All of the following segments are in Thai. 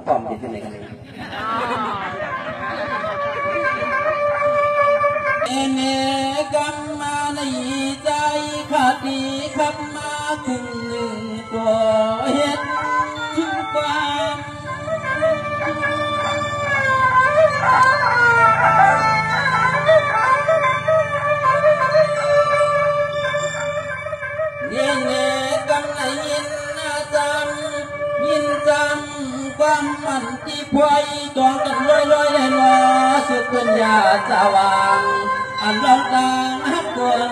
ร้อมเป็นยังไงกันเลยเนกรรมมาในใจขาดดีขับมาถึงหนึ่งตัวเห็นถึงความยินกำในยินจำความมันที่พวยจองกันลอยแน่นอสุขเป็นยาสว่างอันลองตาฮักคน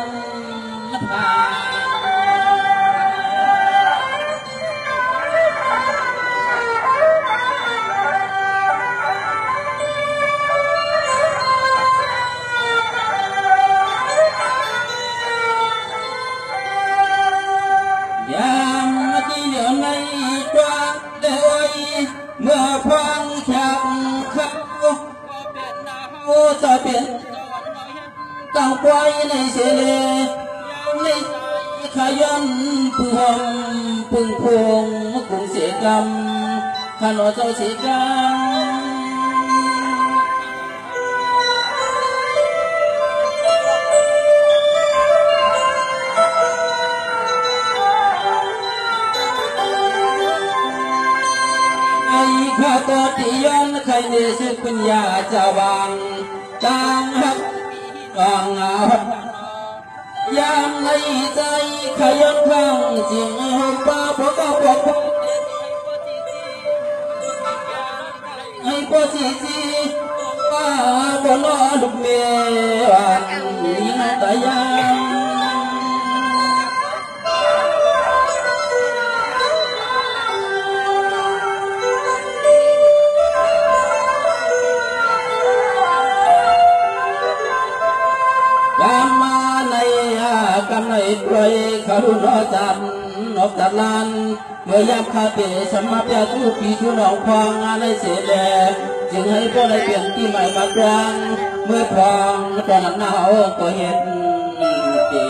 พายามที่เหลือในกว้างเดยเมื่อพังฉักเขาจะเป็นตั้งไว้ในเสลในขยันพวงพึ่งพวงกรุงเสียกรรมขนอเจ้าเสียกรรมข้าตัวที่ย้อนใครในสุขุญญาจะวางต่างหักกองเอายามในใจขยันฟังจริงป้าพวกเขาบอกให้พอจีจีป้าบนล้อลูกเมียยิงตายกำในปล่อยขรุณจันนกจันลันเมื่อยามข้าเปสมาเปียทุกปีทุนองพองอะไรเสียแดงจึงให้พ่อได้เปลี่ยนที่ใหม่มากลางเมื่อพองตอนหนาวก็เห็นเก๋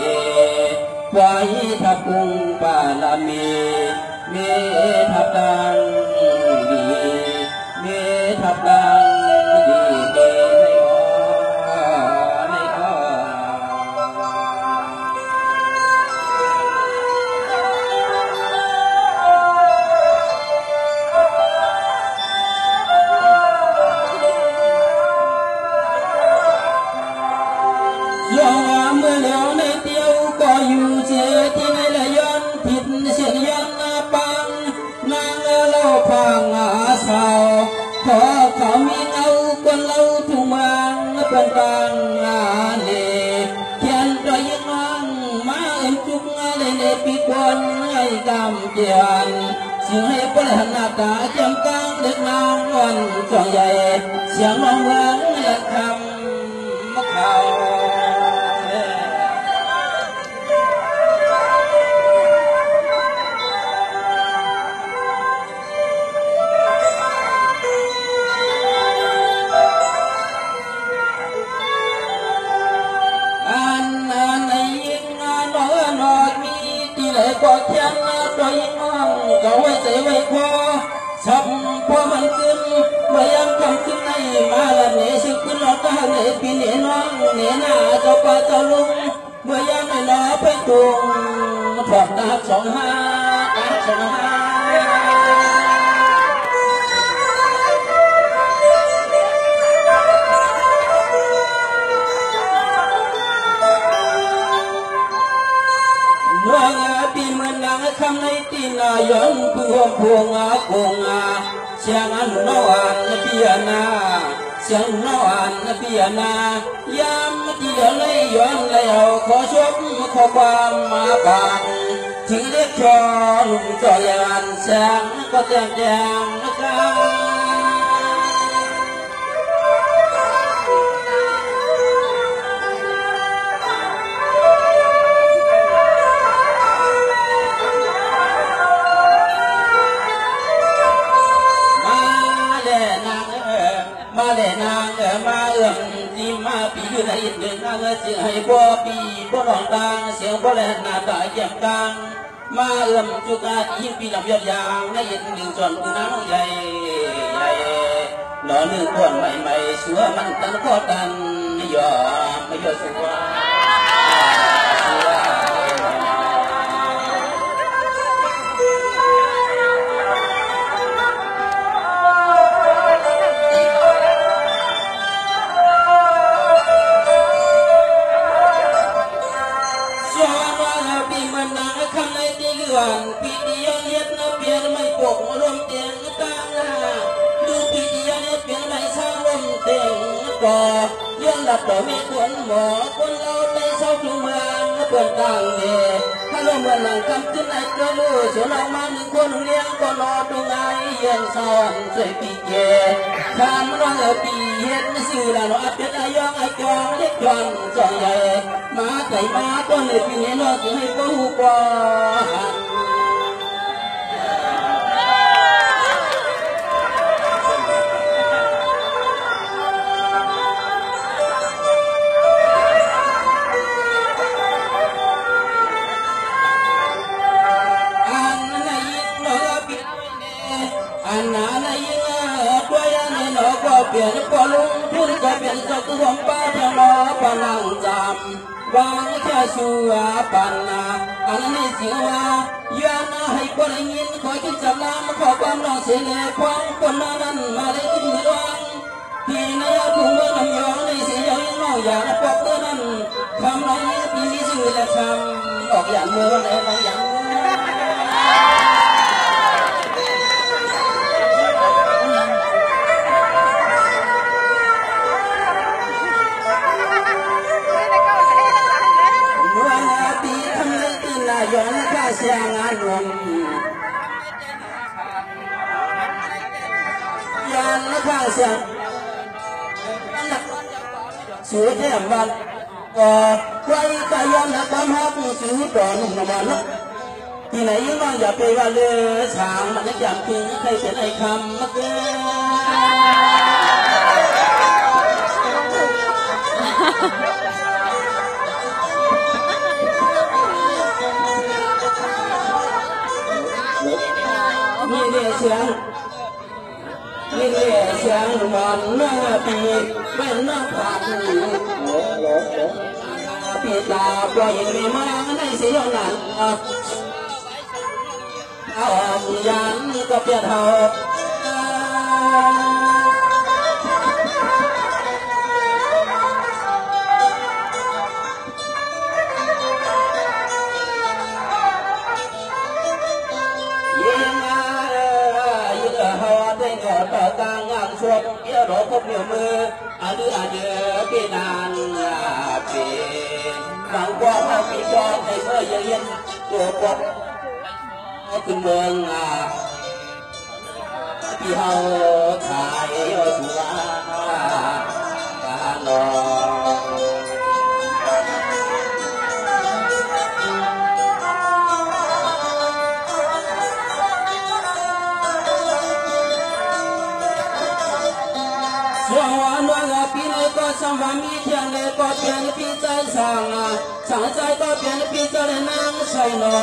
ไว้ทับกุงปาลามีเมทับดังดีเมทับดังดีเดขอเขามีเอาคนเราทุ่งเมืองเป็นกลางเนเขียนรอยยิ้มมาเอ็มจุกเลยในปีกวนให้กำเจียนเสียงให้ประหน้าตาเจียมกลางเด็กนางวันจองใหญ่เสียงน้องเมืองและคำมะเขาก็เทียนตัวยิ่งมองก็ไว้ใจไว้คอชับพอมันขึ้นเมื่อยามคำขึ้นในมาละเนสิขึ้นรถก็เนปีเนน้องเนหน้าเจ้าป่าเจ้าลุงเมื่อยามไม่รอไปตุงถอดดาบ25ปีเมื่อนางคำในตีนายนเพื่อพวงคงเสียงอันนวันเปียนาเสียงนวันเปียนายามที่เดินเลยย้อนแล้วขอชมขอความมาบังถึงเล็กชอลุงจอยานแสงก็แจ้งนะครับมาเล่นางมาที่มาปีอยู่ในอินเดียนางเสียงให้บ่ปีบ่ร้องดังเสียงบ่แลหน้าตาเยี่ยมกังมาจุกาที่ปีลำยอดยางในอินเดียนส่วนกูน้องใหญ่ นอนนึกคนใหม่ๆชัวมันตันพอกันยอมไม่ยอมสัวปีเดียวเลี้ยงนับเปลี่ยนไม่ปกลมเตียงตั้งดูปีเดียวเลี้ยงเปลี่ยนไม่ช่างลมเตียงก่อย้อนหลับต่อไม่ควรหมอคนเราในเศร้าจุงเมืองเปิดกลางเย่ถ้าลมเมื่อหลังคำขึ้นไอ้กระลูส่วนเรามาหนึ่งคนเลี้ยงก็รอตรงไหนเย็นซ้อนใส่ปีเย่ทำร้องเอาปีเฮ็ดไม่สื่อละเนาะเป็นไอ้ยองไอ้จองเล็กจอนจองใหญ่มาไก่มาต้นเลยปีนี้เนาะจะให้ก็หูกว่าเปลี่ยนก็ลุงทุนก็เปลี่ยนก็คือผมป้าเพียงรอปนังจำวางแค่ชัวปันนาอันนี้เสียว่าย้อนให้คนได้ยินคอยคิดจับลามขอความร้องเสียงความคนนั้นมาได้กินมือวางที่ในถุงมือน้ำยองในเสียงยังเมาอย่างปอกเท่านั้นคำร้องนี้มีชื่อและคำออกอย่างเมื่อวันไหนบางอย่างย้อนข้าเสียงานลมย้อนข้าเสียงสูดแจ่มวันก็ไว้ใจย้อนความฮักสูดต่อหนุ่มนวลที่ไหนบ้างอย่าไปว่าเลือช้างมันจะจำทิ้งใครเป็นไอ้คำมาเกินี่เรียเสียงมันหน้าปีเป็นหน้าผากปีตาปล่อยไม่มาในเสียงนั้นเอายันก็เปียเท่าต่อต่างงานสวดเกี่ยวรอพบเหนียวมืออาดื้ออาเดือปีนานปีบางกว่าเขาปีกว่าในเมื่อเย็นตัวปกขึ้นเมืองที่เขาขายสุราหนอสังวามีเทียนเลยก็เปลี่ยนปีใจสั่งใจก็เปลี่ยนปีใจเลยนางใส่หนอ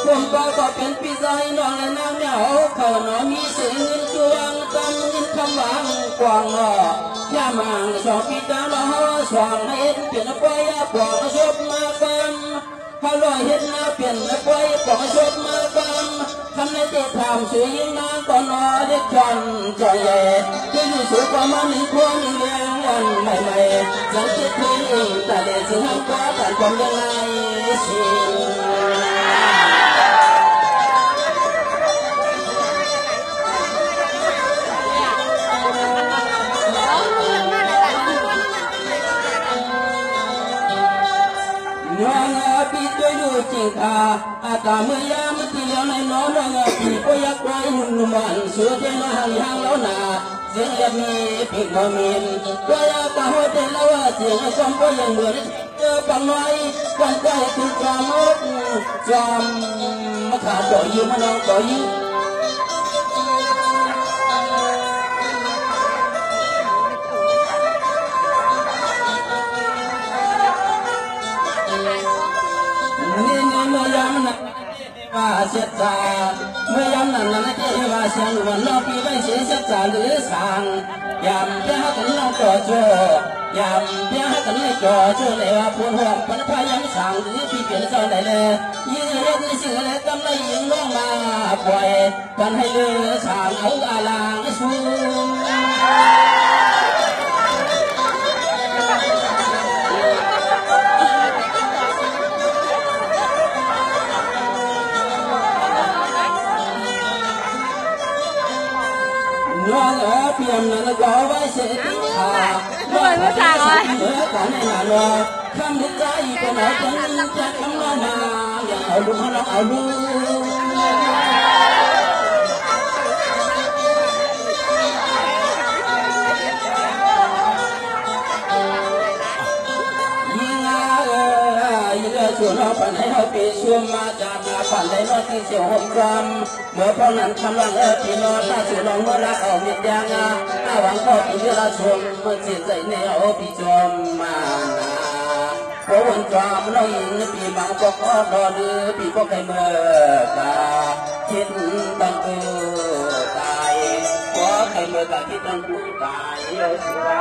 คนก็เปลี่ยนปีใจนองเลยนางเหนียวเขาหนอมีเสียงเงินจวงจำเงินคำหวังกวางหนอยามังสองปีตาหนอสว่างให้เปลี่ยนไปกวางชบมากันพอลอยเห็นมาเปลี่ยนไปกวางชบมากันทำในเด็กทำสวยยิ่งนางก็นอเด็กจอนจอยใหญ่ที่อยู่สูงประมาณ1 คนเลี้ยงวันใหม่ๆฉันคิดถึงเองแต่เด็กสิ่งห้ามก็แต่ความยังไงสิปีตัวอยู่จริงค่ะอาตาเมื่อยามที่เลี้ยวในน้องปีก็ยักไว้หุ่นมันเสือเจ้าหันห่างแล้วนาเสียงจะมีปีกบ่มีนก็ยักหัวเต้นแล้วเสียงจอมก็ยังเหมือนเจอปังน้อยปังก็ถึงจอมจอมมาขาดต่อยิ้มมาน้องต่อยิ้มว่าเสียใจเมื่อยามนั้นเจ้าว่าเสียงวันนอปีไม่เสียใจหรือสั่งปี ยามเจ้ากันน้องจ่อจ่อยามเจ้ากันไม่จ่อจ่อเลยว่าพูนหัวพันพายังสั่งหรือพี่เปลี่ยนซอยไหนเลยยิ่งเล่นสิ่งอะไรกำไรยิ่งล่องมาปล่อยกันให้เลือสั่งเอาอาลางชูน้องเพียงนั้นก็ไว้เสียทิ้งขาด้วยภาษาอะไรเมื่อก่อนในหาโลคำนึกใจก็หนอจังจะคำน้องมาอย่าเอาลูกน้องเอาลูกส่วนเราปั่นให้เราปีช่วงมาจากมาปั่นให้นอที่เสียวหงความเมื่อพอนั้นคำลังปีนอถ้าส่วนเราเมื่อรักเอาเมียยังถ้าหวังก็ปีเวลาชมเมื่อเสียใจในเอาปีจอมมาเพราะวันจอมเราหญิงปีมังก็ขอรอหรือปีก็ใครเมื่อกาคิดตั้งตายขอใครเมื่อกาคิดตั้งตายเลยสิว่า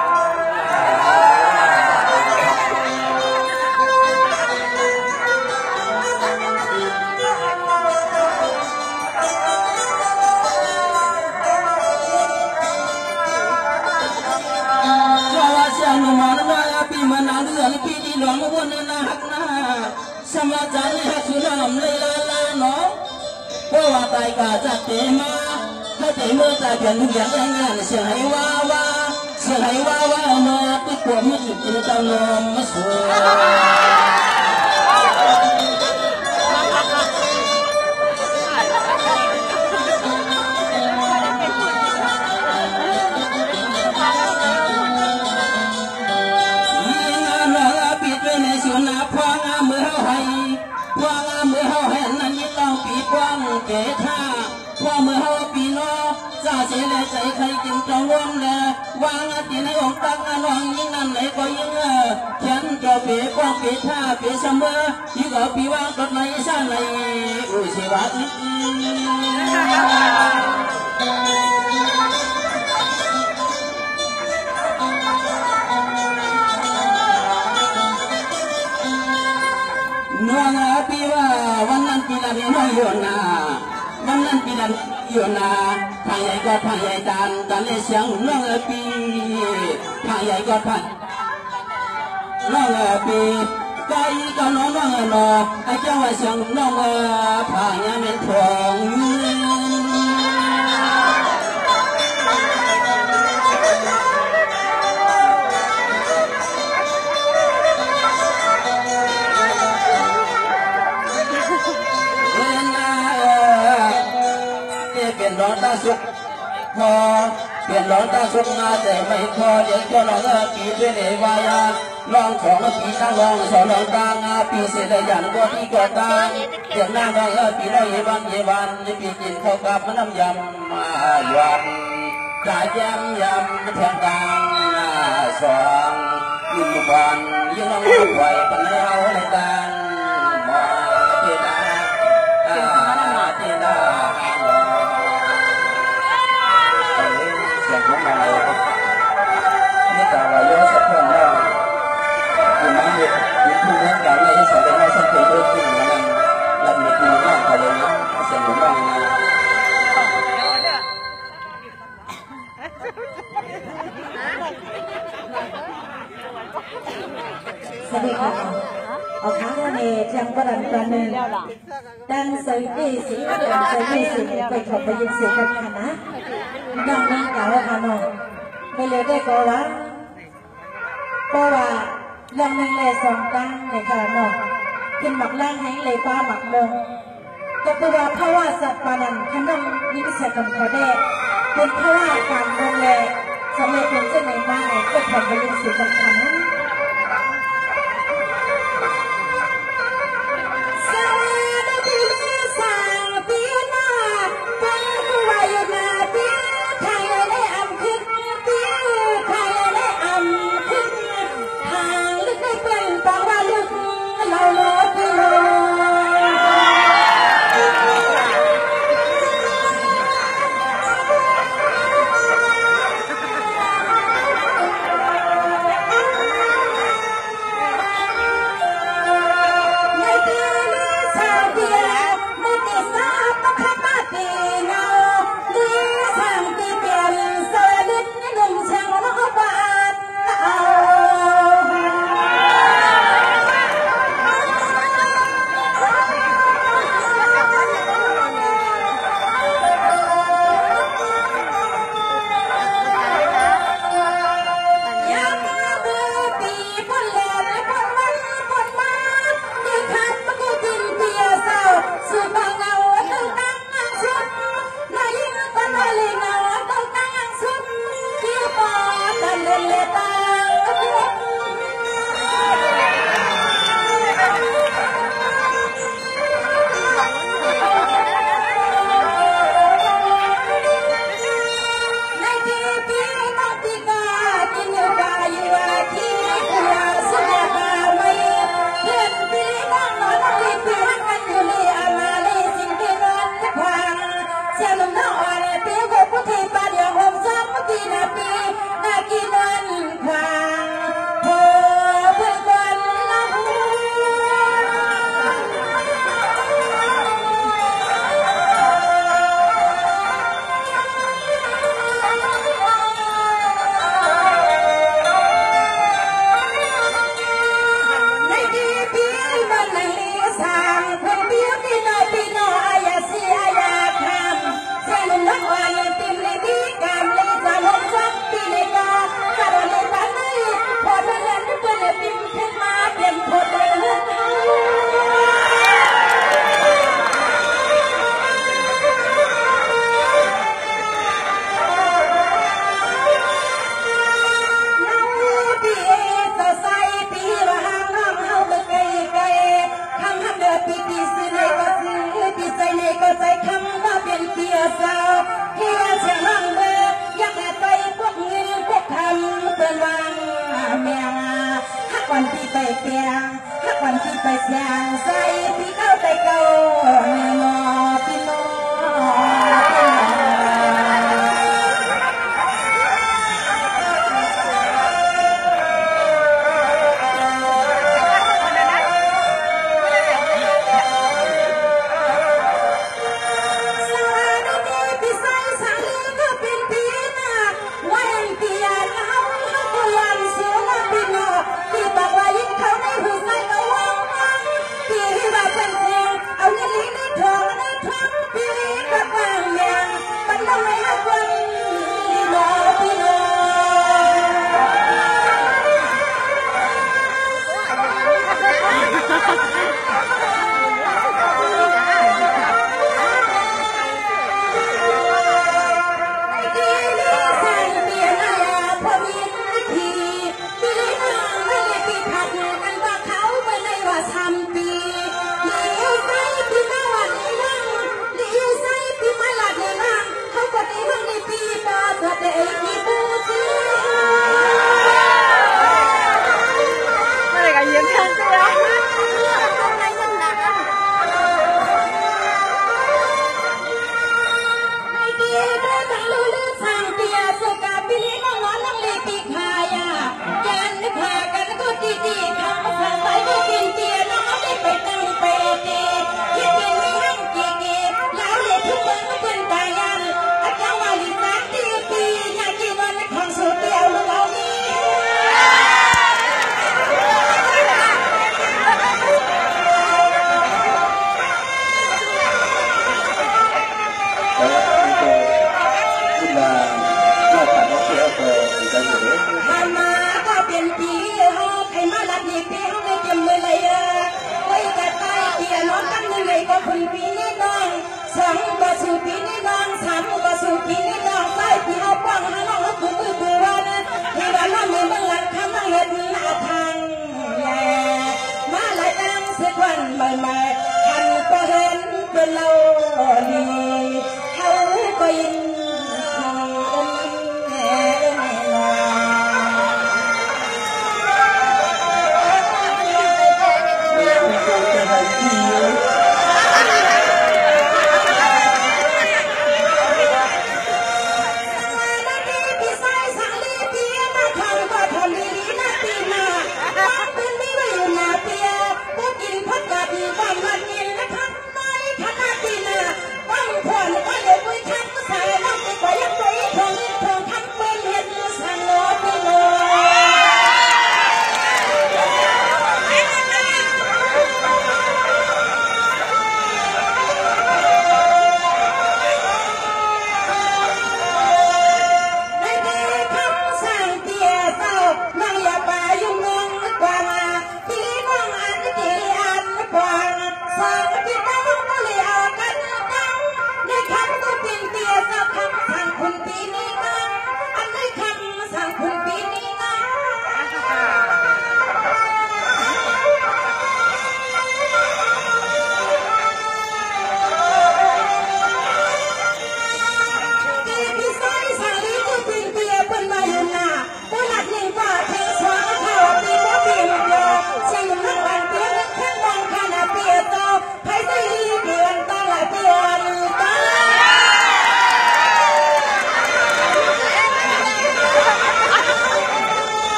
ปีมันนาเดือนปีที่หลวงวันนาหักนาสมาจันทร์ให้สุรำเลยละเนาะเพราะว่าตายกาจะเตมาถ้าเตเมื่อตายเปลี่ยนทุกอย่างแรงงานเสียให้ว่าเสียให้ว่าเมื่อติดตัวไม่หยุดกินตานมมาสวยเกท่าพอเมื่อเฮาปีนอซาเสียเลยใจใครกินจังวนเลยวางตีในองค์ตักน้องยิ่งนั่นไหนก็ยิ่งเขียนเจ้าเปียป้องเปียท่าเปียเสมอยิ่งเอาปีวางรถในชาในอุ้ยสิวัดน้องปีว่าวันนั้นปีละน้อยอยู่นาวันนั้นปีละอยู่นาทางใหญ่ก็ทางใหญ่ดันเลยเสียงน้องปีทางใหญ่ก็ทางน้องปีก็อีก็น้องไอ้เจ้าว่าเสียงน้องทางใหญ่เป็นทองร้อนตาสุกพอเปลี่ยนร้อนตาสุกมาแต่ไม่พอเดี๋ยวก็ลองปีด้วยเนวายาลองสองปีตั้งลองสองลองตางปีเสียเลยอย่างก็ที่ก่อตาเดี๋ยวหน้าลองปีร้อยเยวันปีกินข้าวกับน้ำยำมาหวานกายยำแทงกลางสองยิ่งบานยิ่งลองไหวปัญญาอะไรกันมาเทดาเทดานี่แต่ว่าย้อนสักคนแล้วยิ่งมันยิ่งผู้เลี้ยงการในสายในสังคมโลกที่มันลำมีคุณมากกว่าเลยนะเสียงของเราสวัสดีค่ะเอาค้างเนจังประดันประนึงดังสวยดีสีเดือนสวยดีสีไปขอบไปยินเสียงกันค่ะนะน้องนั่งเก่าค่ะน้องไม่เลยได้ก็ว่าเพราะว่าลำนึงเลยสองตั้งในค่ะน้องกินหมักล่างให้เลยป้าหมักมงก็เพราะว่าเพราะว่าสัตว์ปานันขนมยิ่งเสียกันขอแดกเป็นเพราะว่าการมงแลสมัยเป็นเจ้าไหนมาไหนก็ขอบไปยินเสียงกันค่ะนะ เตียงถ้าวันที่ไปเสียงใส่พี่เข้าใจเก่าแม่หมอพี่น้อง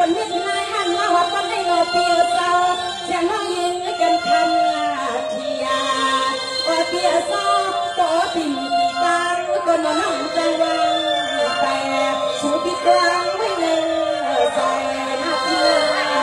คนยิ่งนายหันมาว่าก็ให้เราเปียเศร้าจะน้องยิงกันทำเทียว่าเปียเศร้าต่อติ่มกลางก็นอนจังวังแต่สูบกลางไม่เลยใจนักเรียน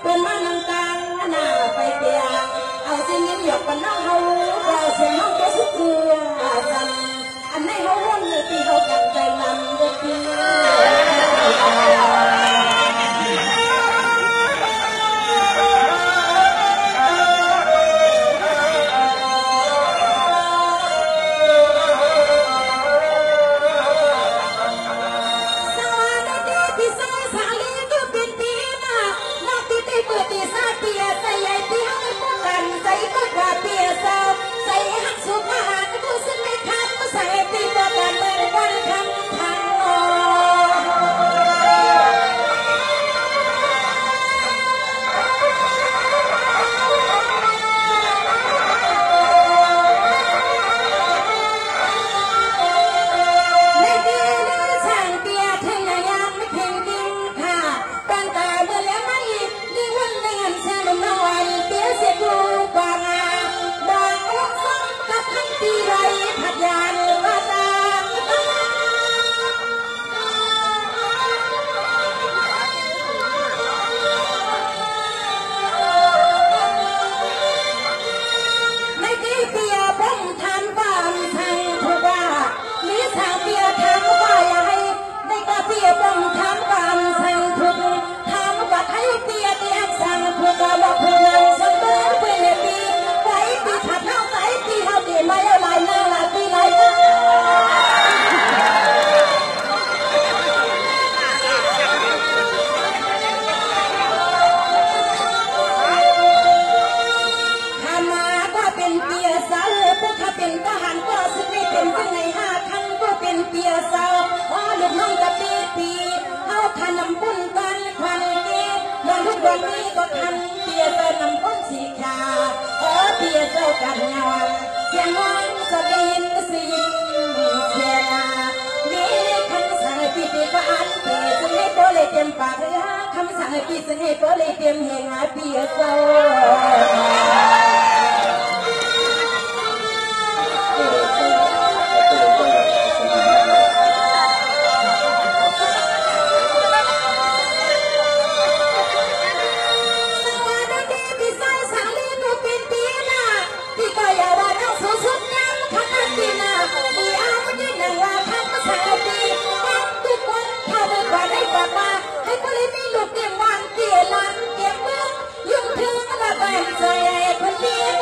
เป็นมานังตังหน้าไปเดียเอาสิ่งนี้หยอกกันน้องเขาเราเสียงน้องแกสุดเกลือจันอันไหนเขาวนที่เขาจับใจนำเด็กเพียวันนี้ก็ทำเปียเจ้านำก้นสีขาวขอเปียเจ้ากันงอนเสียงน้องสะดินสีเสียมีคำสั่งให้ปีตีก็อันเปียจะให้โปเลยเต็มปากเลยคำสั่งให้ปีจะให้โปเลยเต็มเหงาเปียเจ้าใจคนเดียว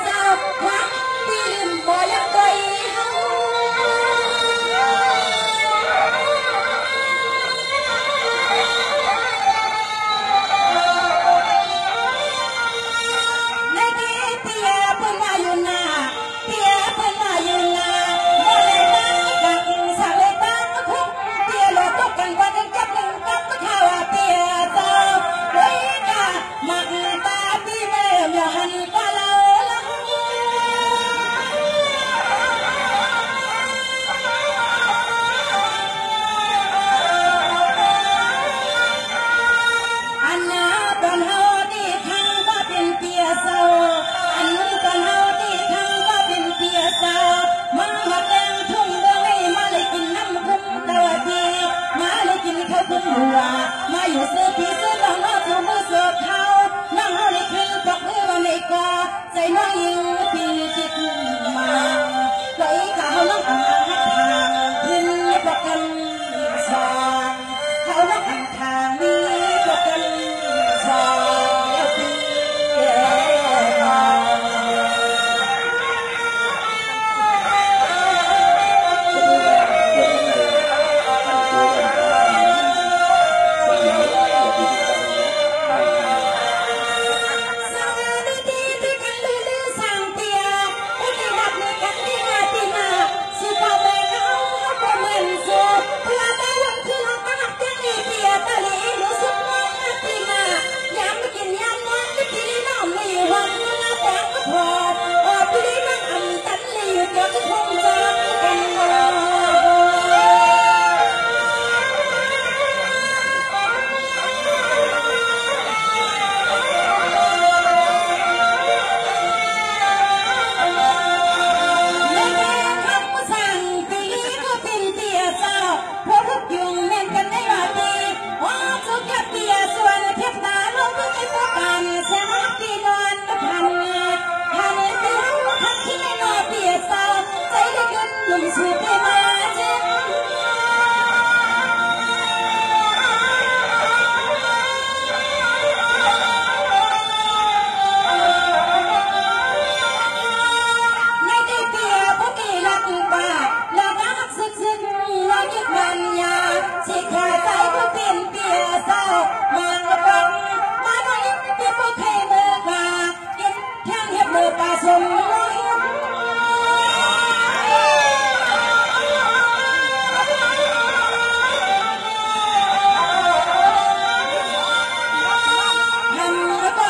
เจ้า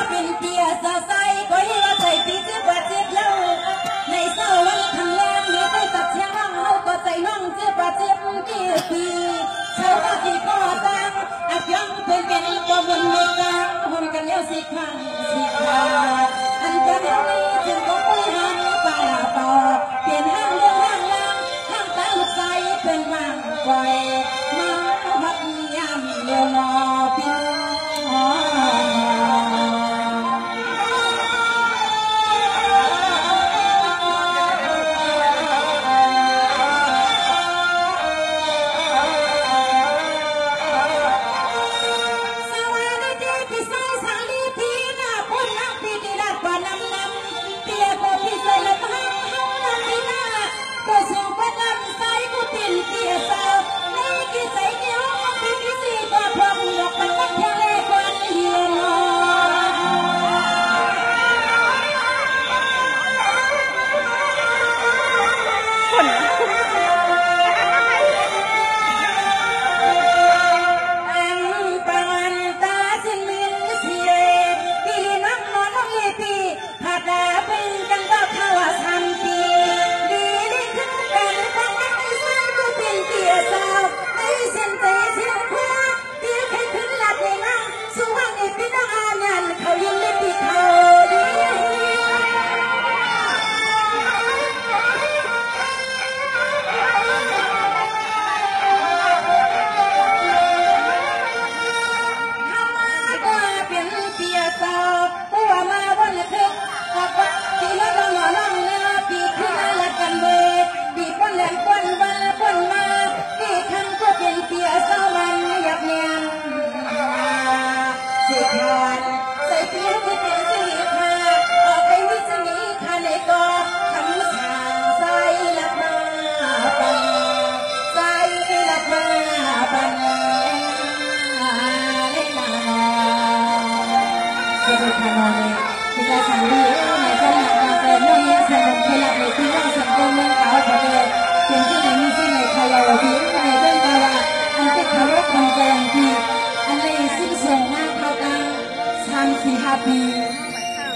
เป็นเปียสาวใสก็ยังว่าใส่ปีเจ็บว่าเจ็บแล้วในเศร้าวันทำแรงเดี๋ยวไปตัดเชียงห้องก็ใจน้องเจ็บว่าเจ็บปีปีเช้าก็ที่ก็ตังอับยังเป็นก็บนเมฆหุ่นกันเลี้ยวสิข้างสิขาอันจะเดี๋ยวนี้จึงก็ไปหันป่าต่อเปลี่ยนห้างเรื่องห้างล่างห้างตาลูกใสเป็นว่างไกวมาพัดยามเลี้ยวนอพี่น้อง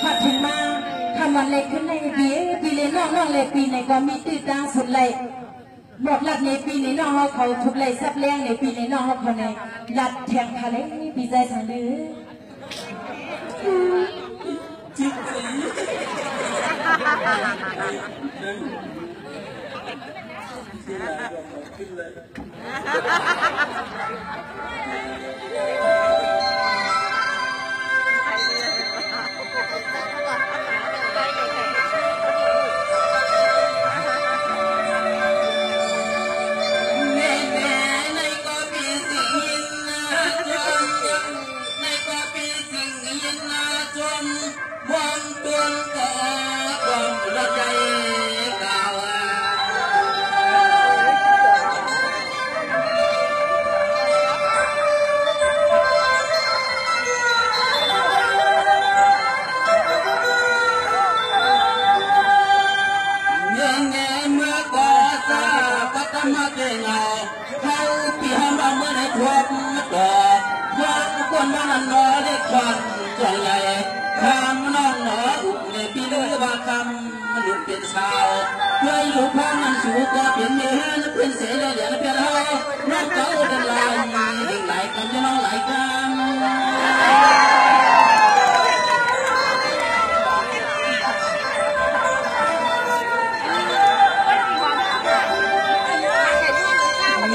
พัดถึงมาทำวันเล็กขึ้นในปีเลยน้องเล็กปีในก็มีตื่นตาสุดเลยบอกหลัดในปีในน้องเขาทุกเลยซับแรงในปีในน้องเขาในหลัดแทงทะเลปีใจสังดื้อจิตชาวเพื่ออยู่ข้างนั้นสู่ก็เปลี่ยนเนื้อเป็นเสียเดี๋ยวเปลี่ยนเราน้องเขาเดินลายเด็กไหลกันจะน้องไหลกัน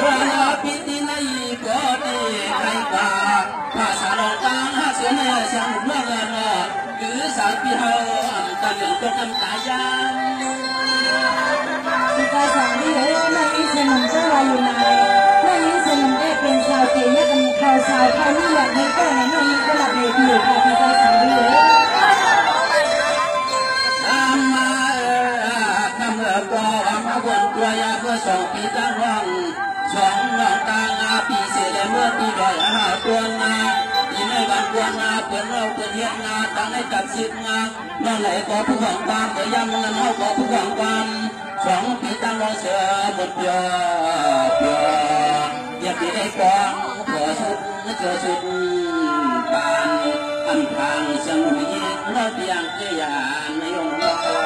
ว่าพิธีในก็ดีใครกาภาษาเราต่างเสียเนื้อเสียงเมื่อเงินหรือสายพิเฮาตอนหนึ่งก็ทำตายยังภาษาที่ไม่มีเสนเจ้าว่าอยู่ไหนไม่มีเสนได้เป็นชาวเกย์ยังมีข่าวสาวเขานี่อยากให้ก็ไม่มีก็หลับเลยอยู่ค่ะภาษาที่ทำมาทำก็มาบนตัวอยาเพื่อส่งปีตั้งห้องสองน้องตางาปีเสียเมื่อปีดอยตัวนาอีในวันกวนนาเปิดเราเปิดเฮียนาตั้งให้จัดสิบงาน้องไหนก็ผู้ของความเมื่อยามนั้นเขาก็ผู้ของความสองปีตั้งรอเสือหมดเยอะอย่าปีได้กองเผื่อสุดเจอสุดปานอัน ำทางเชียงมีเราเตียงเกียนไม่ยอมรอ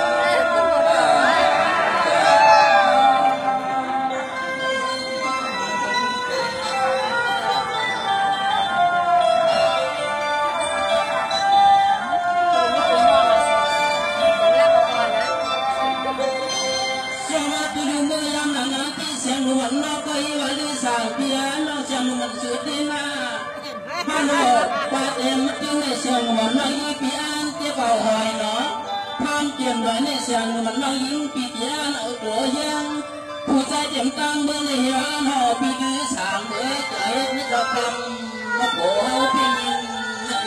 มันมายิงปีอันเจ้าเก่าหอยเนาะทำเกี่ยมไว้ในเสียงมันมายิงปีอันเอาตัวยังผู้ใจเต็มตั้งเมื่อในร้านหอปีดื้อสามเมื่อใจนี่เราทำมาโผล่ปีนินนะโ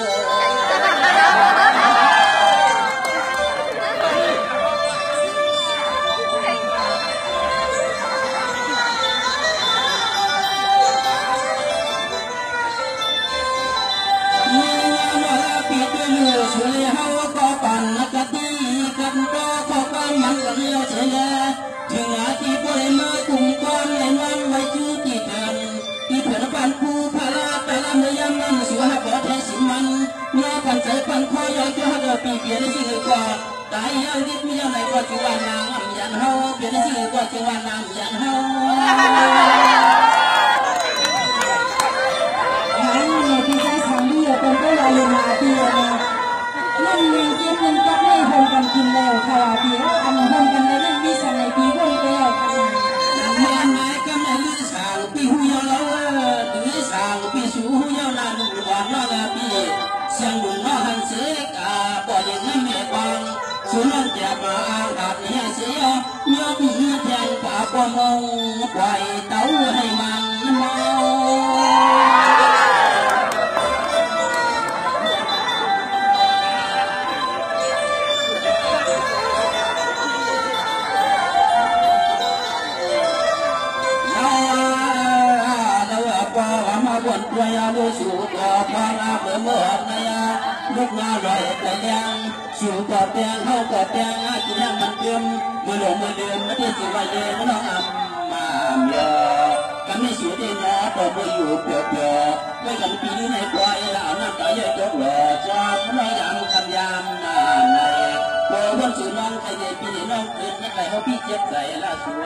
ช่วยเฮาก็ปั่นนักตีกันก็เข้ากันมันก็เลี้ยวเฉยถึงอาที่ผู้ใดมากุมความในวันไว้ชื่อที่เดินที่เพื่อนปั่นคู่พาราไปละเมื่อยามนั้นสิว่าบ่แท้สิมันเมื่อปั่นใจปั่นคอยอยากจะหาปีเปลี่ยนสิ่งกว่าตายยังนิดมีอะไรก็จะว่านางยันเฮาเปลี่ยนสิ่งกว่าจะว่านางยันเฮาพี่ชายสองเดียวเป็นก็ลอยมาเดียวนั่นมีเจ้าคุณก็ไม่หงกันกินแล้วค่ะพี่อันหงกันเลยนั่นมีสันในพี่หงแล้วค่ะแม่ไม้ก็ไม่ลือสางพี่หูยาวเราลือสางพี่สูหูยาวนั่นหวานน้อยพี่เสียงบุญน้อหันเสกาบ่ยังน้ำแม่ฟังสุนันจะมาอ่างอาบเนี่ยเสียยกมือแทงป่าปมงปล่อยเต้าให้มันเมาตัวอยาดูสู่ก่อพาราเมื่อเมื่อนายาลูกงาลอยแต่ยังสู่ก่อแปงเข้าก่อแปงกินน้ำมันเติมมือหลงมือเดิมไม่ได้สิว่าเย็นน้องอ่ำมาเมียกันไม่สู่ที่น้อต่อมืออยู่เปล่าเปล่าไม่กันปีนี้ในควายละน้ำตาเยอะจบหล่อจอมน้อยยำคำยำในพอวันสู่น้องใครเย็นปีนี้น้องเกิดนักไหลเขาพี่เจ็บใจละสัว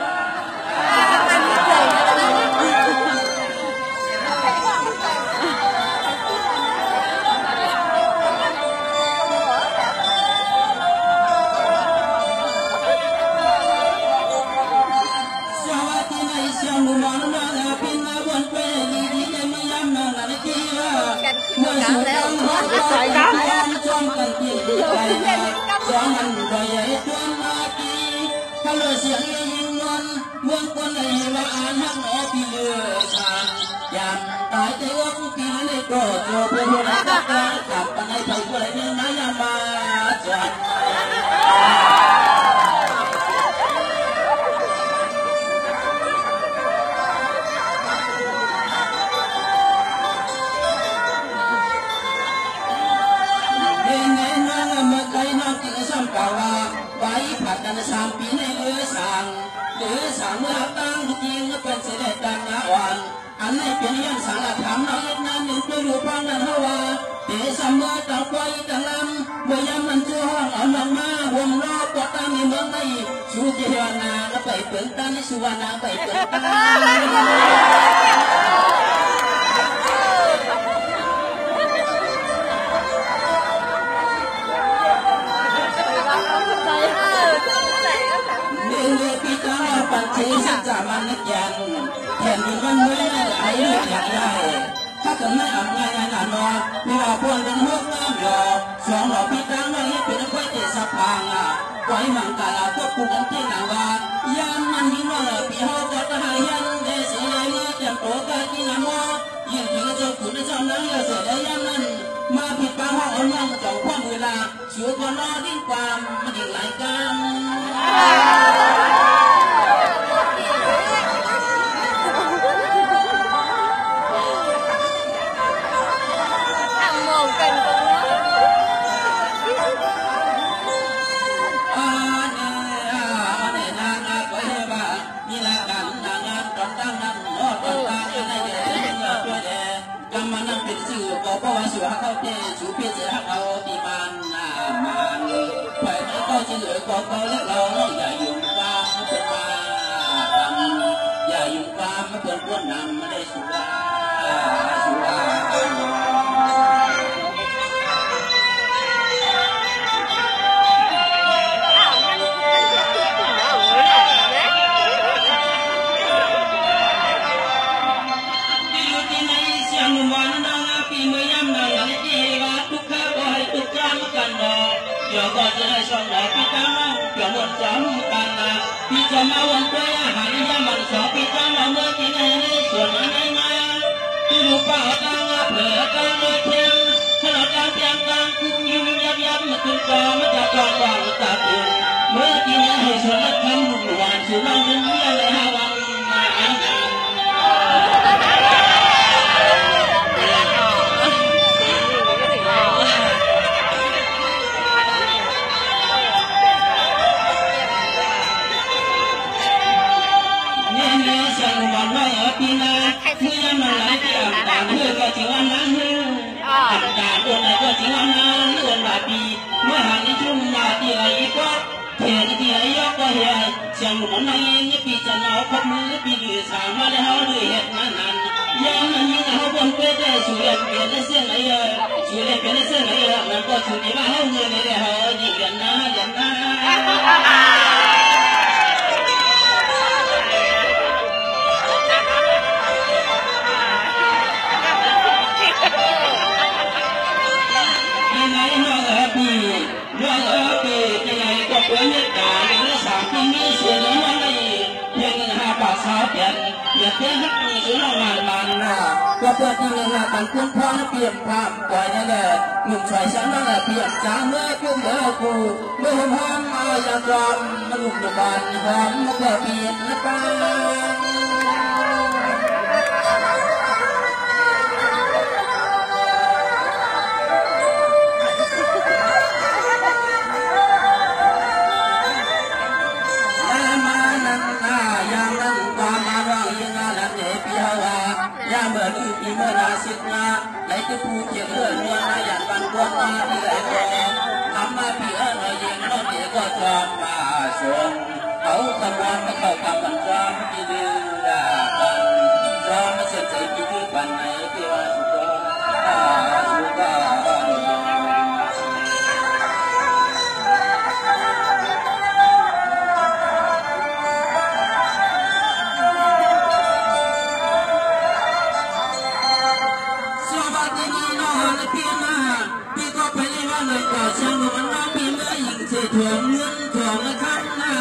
เมื่อสุดท้ายใส่กันจอมกันที่ใจจอมมันใหญ่จนมาปีถ้าเลือเสียงยิงนวลเมื่อคนในว่าอ่านหักหนอปีเลือชานยามตายใจว่าปีนี้ก็เจอเพื่อนรักกันกลับไปในไทยผู้ใดเนี่ยนายมาจอดกาว่าไว้ผัดกัน3 ปีในเรือสั่งเมื่อตั้งจริงเป็นเสด็จดังนาวันอันในเป็นยันสังฆธรรมน้อยนั้นยังไปอยู่ฟังนั้นเฮาว่าเตะสมอต่างไฟต่างลำเมื่อยามมันชั่วห้องเอานองมาวงรอบกอดตามในเมืองในชูเจวานาก็ไปเปิดตาในสุวรรณไปเปิดตาปัจเจสัจจามันนักยันแผ่นดินมันไม่ได้ไอ้เรื่องใหญ่ถ้าเกิดไม่อ่านง่ายๆหนาน้อยไม่ว่าพวกเป็นพวกน้ำหยอสองหล่อพี่ตั้งน้อยเป็นค่อยเตะสะพางไว้มังกาลาควบคุมกันที่หนังว่ายันมันหิ้งว่าพี่เขาก็จะหายันเดชเมื่อเต็มโตกันที่น้ำมอยิ่งที่ก็จะขุนในช่องนั้นเยอะเสียได้ยันนั้นมาผิดปางห้องอ่อนน้องเจ้าความเวลาชิวก็นอดิ้นความมันยิ่งหลายกันกำมันนั่งเป็นสื่อก็เพราะว่าสื่อเขาเตะชูเพียรเสียหักเอา เหลือก็เขาและเราอย่ายุ่งฟ้าเป็นมาอย่ายุ่งฟ้ามาเป็นคนนำมาได้สุราสุรา ก็จะได้ช่องไหนพี่จ้ามาเกี่ยวกับจำกันนะพี่จะมาวันเปย์อาหารยามันสองพี่จ้ามาเมื่อกี้ในส่วนไหนมาที่ดูป่าตั้งเผื่อตั้งเทียมขนาดตั้งเทียมตั้งคุ้มยุ่งยับยับมาขึ้นจอมาจากจอวางตาตื่นเมื่อกี้ในให้ส่วนละคำรุ่งวานชื่อน้องเป็นเรื่องในฮาวังมาอ่านจิวันนั้นอันดาตัวไหนก็จิวันนั้นตัวไหนปีเมื่อหางชุ่มมาที่ไหนก็เทียนที่ไหนก็เฮียเสียงหนุ่มในยี่ปีจะเอาพบมือปีดื้อสามมาได้เขาด้วยเหตุนั้นยังนั้นยิ่งเขาบนเพื่อได้ช่วยเปลี่ยนเส้นไหนช่วยเปลี่ยนเส้นไหนมันก็ช่วยที่ว่าเขาเงินได้เขายิ่งยันนะยันนะเพื่อนตาอย่างนี้สามปีนี้เสียเงินอะไรเพียง5 บาทเปลี่ยนอย่าเพียงหักซื้อน้ำมันนะก็เพื่อที่เงินกันคุ้มครองเปลี่ยนภาพปล่อยนั่นแหละหนุ่มชายฉันนั่นแหละเปลี่ยนจ้าเมื่อกูเมื่อกูเมื่อหอมมาอย่างรอมมาลุกหนุ่มบานหอมมาเพื่อเปลี่ยนไปเมื่อที่ปีเมื่อนาสิบนาไหลจะพูดเกี่ยวกับเรื่องนาอย่างบันกวนมาที่ไหลกองทำมาพี่หน่อยยิงน้องเด็กก็จอมมาชมเขาทำงานมาเข้ากับบันจอมที่ดื้อกันจอมมาเสียใจที่ดื้อปันไหนที่ว่าสุดสุดถ่วงเงินถ่วงละคำหน้า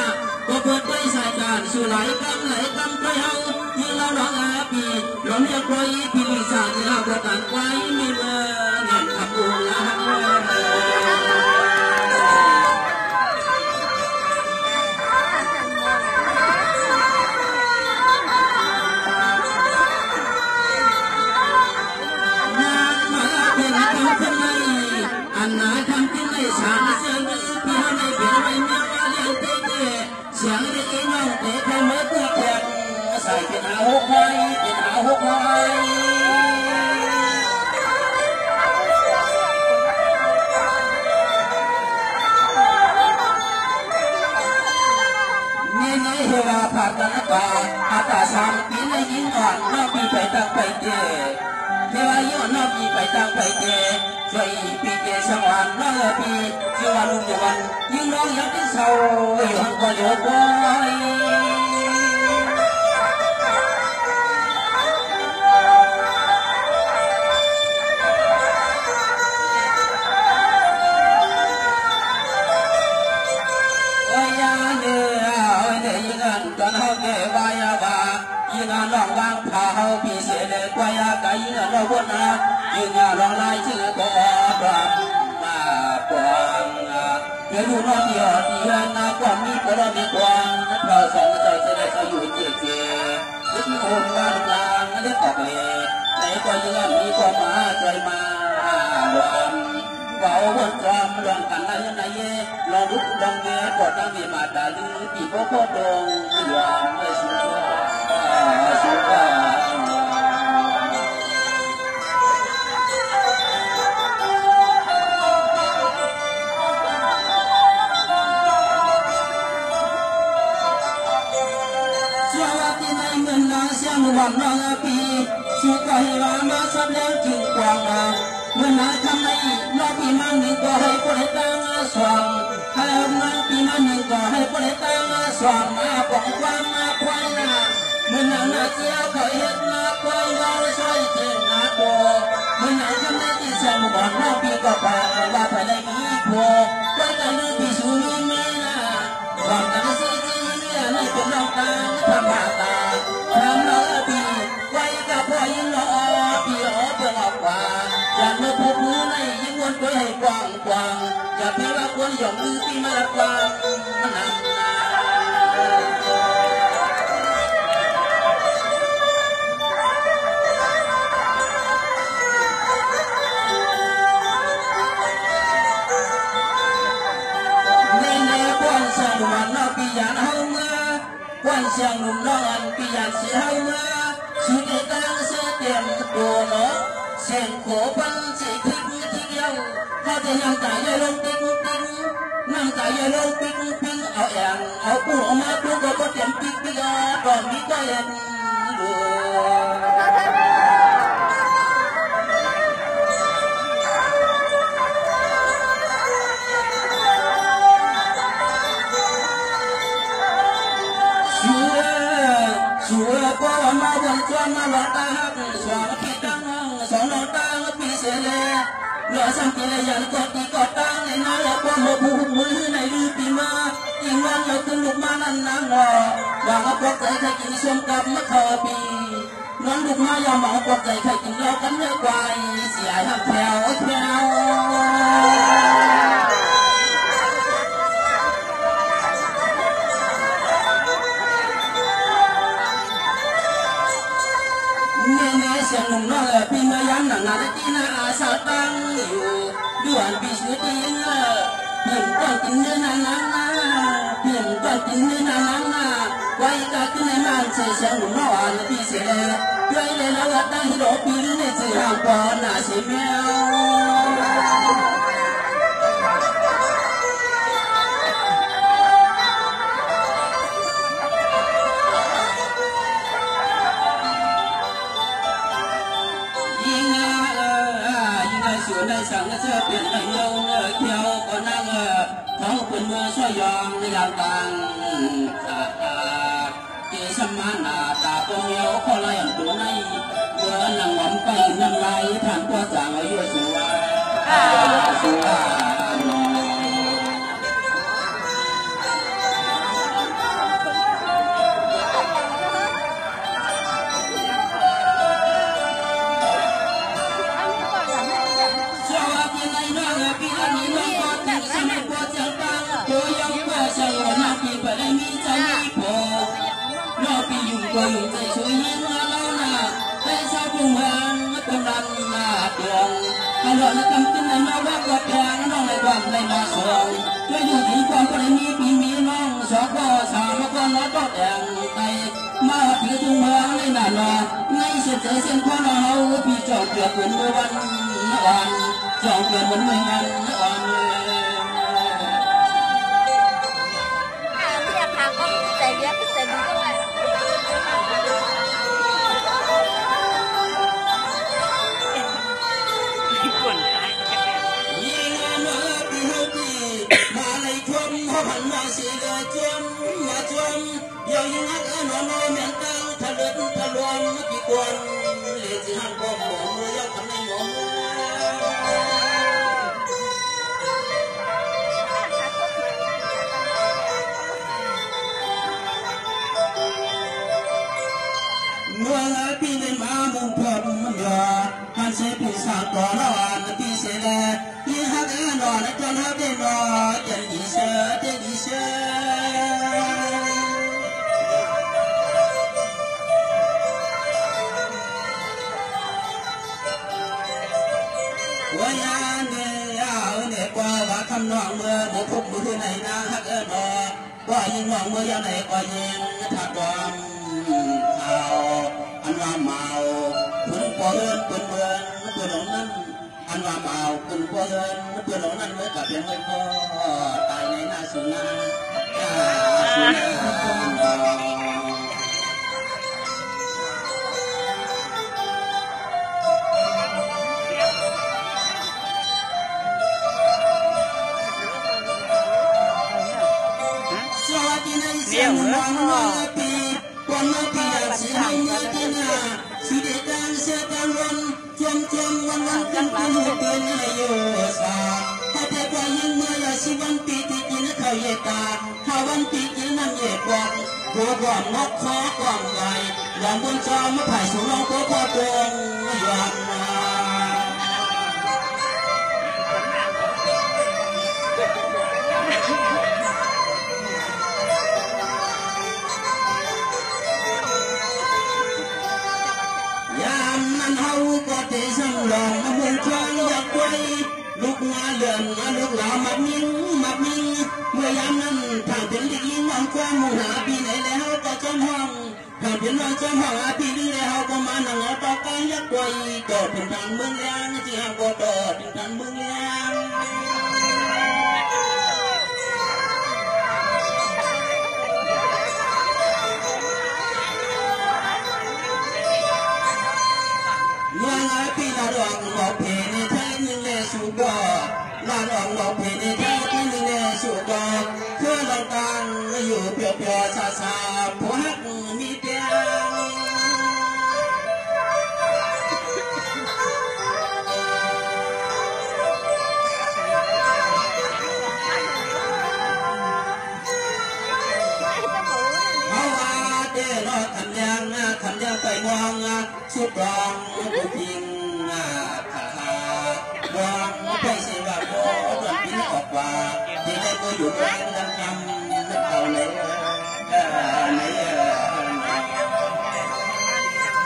ก็เปิดไปใส่การสู่ไหลกำไปเอายิ่งเราหลงปีหลงเรียกไว้พี่ลิซ่าที่เราประกาศไว้ไม่เมื่อเงินขับอู่ละงานมาเป็นตัวคนไหนอันไหนทำที่ไหนสารเสียงพี่ให้เปลี่ยนไปเมื่อวานเลี้ยงเต้เสียงเด็กน้องเด็กให้เมื่อตัวแข็งใส่เป็นอาหุบไว้เป็นอาหุบไว้นี่ไงเฮวาผ่านกันนะป่าอาตาสามปีในยิ่งอ่อนนอกปีไปตั้งไปเจเทวาย้อนนอกปีไปตั้งไปเจช่วยปีเจสวรรค์น้องปีชีวันลุงจะวันยิ่งน้องยังเป็นเศร้าอยู่หันก็อยู่บ่อยจนเขาเก็บไว้บายิงน้องวางเผาพี่เสด็จไว้ไก่ยิงเราวนนะยิงร้องไล่ชื่อบ่ดอกมาปองเดี๋ยวดูน้องเดียวที่เห็นนะก่อนมีปลอมีกวางนักเราสองใจเสด็จเขาอยู่เจี๊ยเจี๊ยที่มีคนมาลางนั่นได้ต่อไปในก็ยิงมีก็มาใจมาหวานเบาวนจอมลองกันอะไรนั่นเย่ลองลุกลองเงี้ยกดตั้งมีมาดาลือปีโป้โคตรงยอมไม่สุดสุด วันน้องปีสุขให้ว่ามาสับแล้วจึงกว้างเมื่อนาทำให้น้องปีมันนี่ก็ให้คนให้ตั้งสว่างให้น้องปีมันนี่ก็ให้คนให้ตั้งสว่างมาปองความมาควายนาเมื่อนาเจ้าเขาเห็นมาควายเราช่วยเทนาโตเมื่อนาทำได้ที่สมบัติน้องปีก็ป่าว่าไปได้มีผัวไว้แต่น้องปีสูงมีนาหวังแต่สิ่งที่เนี่ยไม่เป็นน้องตาธรรมตาทำน้องปีไว้กับพ่อยินน้องปีอ๋อเพื่อออกว่าอย่าเมื่อพบมือในยิ่งวนไปให้กว้างกว้างอย่าเพียงว่าควรหย่อมมือปีมาละกว้างมันนำมันนอกปียานเฮามาวันเชียงหนุ่มน้องอันปียานเสียเฮามาสุดที่ตั้งเสียเตรียมตัวเนาะเสียงโขบันสีคลิกที่เดียวเขาจะยังตายลงติ๊งติ๊งนั่งตายลงปิ๊งปิ๊งเอาแองเอาปูออกมาปูก็เตรียมปิ๊กปิ๊กก่อนมีก็เห็นดูชัวก็มาวันจวนมาหลอกตาหักสองปีตั้งสองหลอกตาปีเสียเลยเหลือสังเกตยันกอดตีกอดตั้งในน้อยก็มือผูกมือในลือปีมายิ่งวันเราขึ้นลูกมานั่นนั่งรอวางเอาปลอกใจใครกินชมกับมะขอปีน้องลูกมายอมเอาปลอกใจใครกินเรากันเนื้อกวายเสียหักแถวแถวเสียงหนุ่มน้อยปีมายันหนังนาที่น่าอาสาตั้งอยู่ด้วยปีสุดที่เพียงก็กินเนื้อนาเพียงก็กินเนื้อนาไว้ก็กินในมันเสียงหนุ่มน้อยปีเสียด้วยเลยแล้วก็ตั้งที่ดอกปีในเสียงก่อนน่าเสียแมวในสังเชื่อเปลี่ยนไปเยอะเนื้อเขียวก็นั่งเขาเป็นเมื่อช่วยยองในยามต่างเกศมานาตาโปเมียวขอไล่อันตัวในเมื่อนั่งหวังไปนั่งไล่ผ่านตัวจางอายุสุวรก็อยู่ใจช่วยยิ้มเราหน้าแต่ชาวบุญเมืองกำลังมาเดืองตลอดกำกินในมาวัดวัดแพงน้องในความในมาสองช่วยอยู่ถึงความก็ได้มีปีมีน้องสองก็สามก็น้อยก็แดงไปมาถือทุ่งเมืองในหน้าหน้าในเส้นใจเส้นข้อเราพี่จองเกลือเป็นเมื่อวันจองเกลือเหมือนเมื่อวันพี่อาภาก็ใจเย็นใจดีด้วยหันมาเสียจวมมาจวมยาวยิ่งหักนอนเมียนตังทะเลทะลวงกี่กวนเลจิหันก็หมอมือยาวกันในหมอมือเมื่อปีในมามุงพอมมันยอหันเสียปีศาจก่อนอนปีเสียยิ่งหักนอนจนหักได้นอนยันดีเสือดีเสือวยานเนี่ยกว่าว่าคำนองเมื่อบุกบุกในนาฮักนอว่ายิ่งมองเมื่อยามไหนก็ยิ่งถักความข่าวอันว่าเมาพื้นปอเฮือนปืนเมืองปืนหลงนั้นอันว่าเมาปืนปอเฮือนปืนหลงนั้นเมื่อกับเพียงไม่พอตายในหน้าสุนันสุนัน表了哈。光那比亚是海的天啊，是的干些干温，转弯跟跟路边有啥？他在观音嘛呀，是วันปีที่กินเขาเยตาถ้าวันปีกินน้ำเยกว่าหัวกว่างนกคอกว่างใหญ่อย่างบนจอมะไผ่สูงลงตัวพอตรงอย่างนา có thể sang lòng mà buồn choáng giặc quay lúc ngã lượn lúc lão mặt miếng mười năm năm thằng tiến đi yên lòng qua mù hạ pi này lẽ hao có trong hoang thằng tiến vào trong hoang hạ pi đi lẽ hao có mà nàng ở to cái giặc quay trò thằng thằng mương liang chỉ hàng có trò thằng thằng mương liang yang api larang mau pene thay nhưng lệ suka larang mau pene thay nhưng lệ suka khơi lòng tangอยู่เปียวๆซาๆผู้ฮักมีเพียงคำยังไปมองสุดรองผู้พิงมองไปเสียว่าโอ้ดวงพิงออกว่าที่ได้ก็อยู่กลางลำคำนักเอาไหน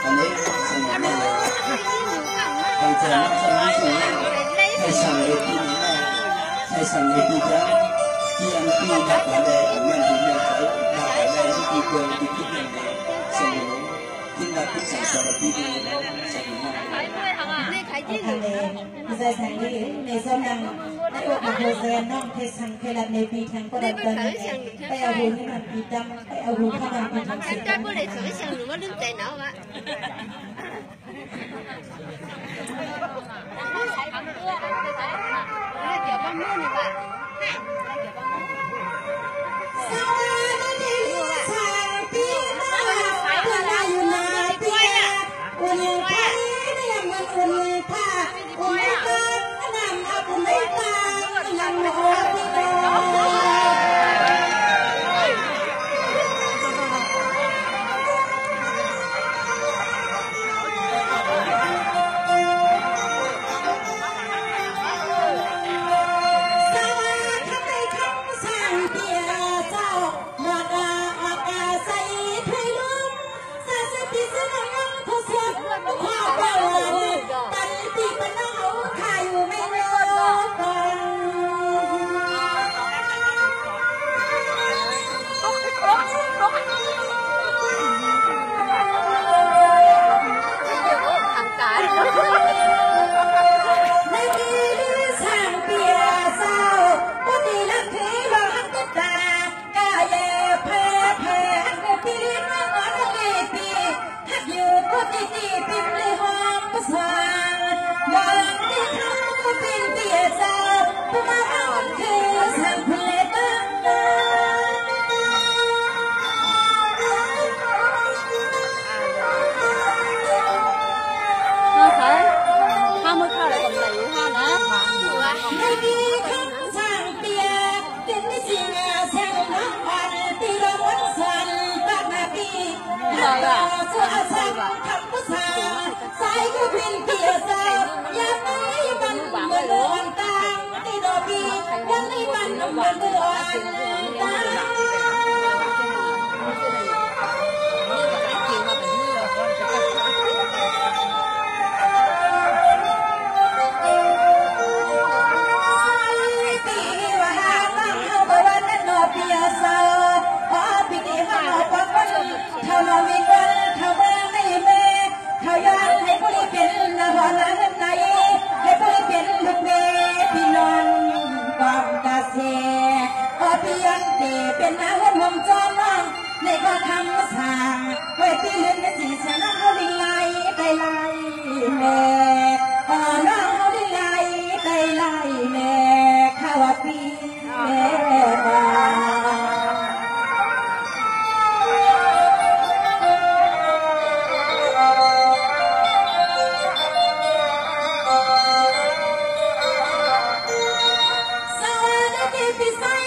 อันนี้สนุกมากเลยใครเจอนักสนุกสูงใครสั่งเลยที่นี้ใครสั่งเลยที่จะเกี่ยงที่นักอะไรมันถึงจะใช้นักอะไรที่เกินที่คิดอย่างไรHãy subscribe cho kênh Ghiền Mì Gõ để không bỏ lỡ những พิเศษ